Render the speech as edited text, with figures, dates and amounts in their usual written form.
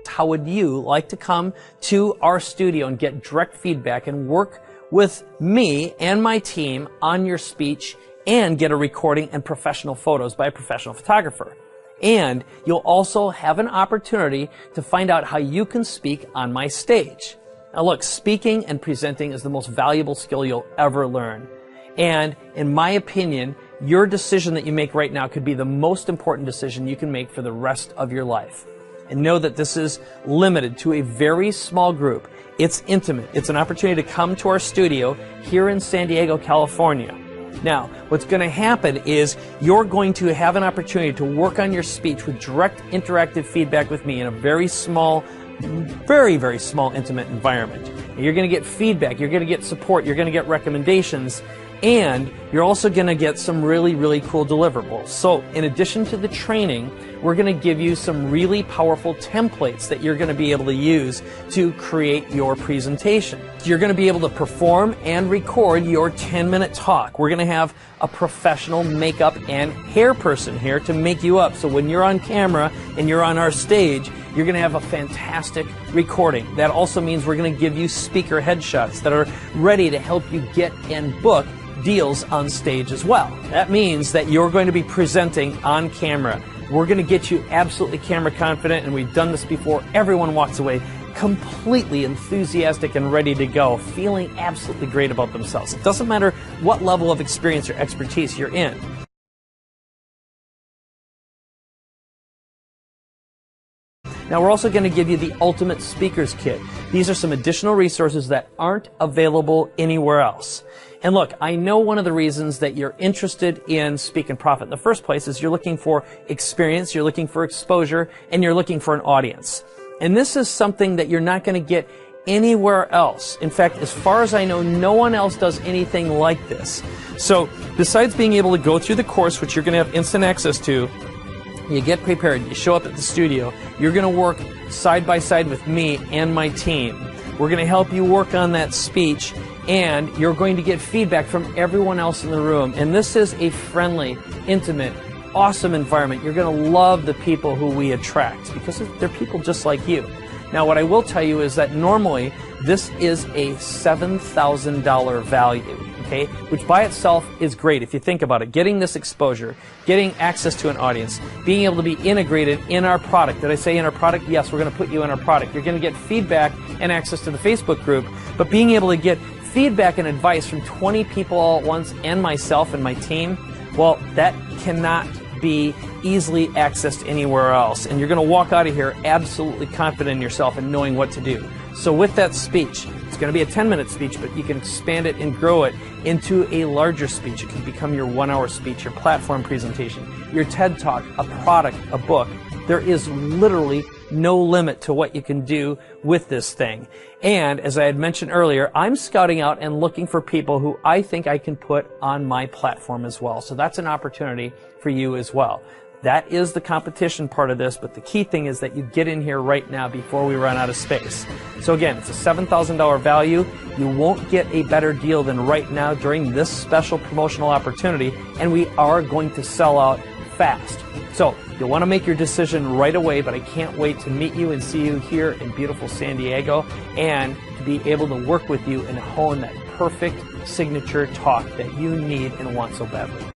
how would you like to come to our studio and get direct feedback and work with me and my team on your speech and get a recording and professional photos by a professional photographer. And you'll also have an opportunity to find out how you can speak on my stage. Now look, speaking and presenting is the most valuable skill you'll ever learn. And in my opinion, your decision that you make right now could be the most important decision you can make for the rest of your life. And know that this is limited to a very small group. It's intimate. It's an opportunity to come to our studio here in San Diego, California. Now, what's going to happen is you're going to have an opportunity to work on your speech with direct interactive feedback with me in a very small, very, very small, intimate environment. And you're going to get feedback, you're going to get support, you're going to get recommendations, and you're also going to get some really, really cool deliverables. So in addition to the training, we're going to give you some really powerful templates that you're going to be able to use to create your presentation. You're going to be able to perform and record your 10-minute talk. We're going to have a professional makeup and hair person here to make you up. So when you're on camera and you're on our stage, you're going to have a fantastic recording. That also means we're going to give you speaker headshots that are ready to help you get and book deals on stage as well. That means that you're going to be presenting on camera. We're going to get you absolutely camera confident, and we've done this before. Everyone walks away completely enthusiastic and ready to go, feeling absolutely great about themselves. It doesn't matter what level of experience or expertise you're in. Now we're also going to give you the Ultimate Speakers Kit. These are some additional resources that aren't available anywhere else. And look, I know one of the reasons that you're interested in Speak and Profit in the first place is you're looking for experience, you're looking for exposure, and you're looking for an audience. And this is something that you're not going to get anywhere else. In fact, as far as I know, no one else does anything like this. So besides being able to go through the course, which you're going to have instant access to, you get prepared, you show up at the studio, you're going to work side by side with me and my team. We're going to help you work on that speech, and you're going to get feedback from everyone else in the room. And this is a friendly, intimate, awesome environment. You're going to love the people who we attract because they're people just like you. Now, what I will tell you is that normally this is a $7,000 value. Okay, which by itself is great if you think about it. Getting this exposure, getting access to an audience, being able to be integrated in our product. Did I say in our product? Yes, we're going to put you in our product. You're going to get feedback and access to the Facebook group, but being able to get feedback and advice from 20 people all at once and myself and my team, well, that cannot be easily accessed anywhere else. And you're going to walk out of here absolutely confident in yourself and knowing what to do. So with that speech, it's going to be a 10-minute speech, but you can expand it and grow it into a larger speech. It can become your 1-hour speech, your platform presentation, your TED Talk, a product, a book. There is literally no limit to what you can do with this thing. And as I had mentioned earlier, I'm scouting out and looking for people who I think I can put on my platform as well. So that's an opportunity for you as well. That is the competition part of this, but the key thing is that you get in here right now before we run out of space. So again, it's a $7,000 value. You won't get a better deal than right now during this special promotional opportunity, and we are going to sell out fast. So you'll want to make your decision right away, but I can't wait to meet you and see you here in beautiful San Diego and to be able to work with you and hone that perfect signature talk that you need and want so badly.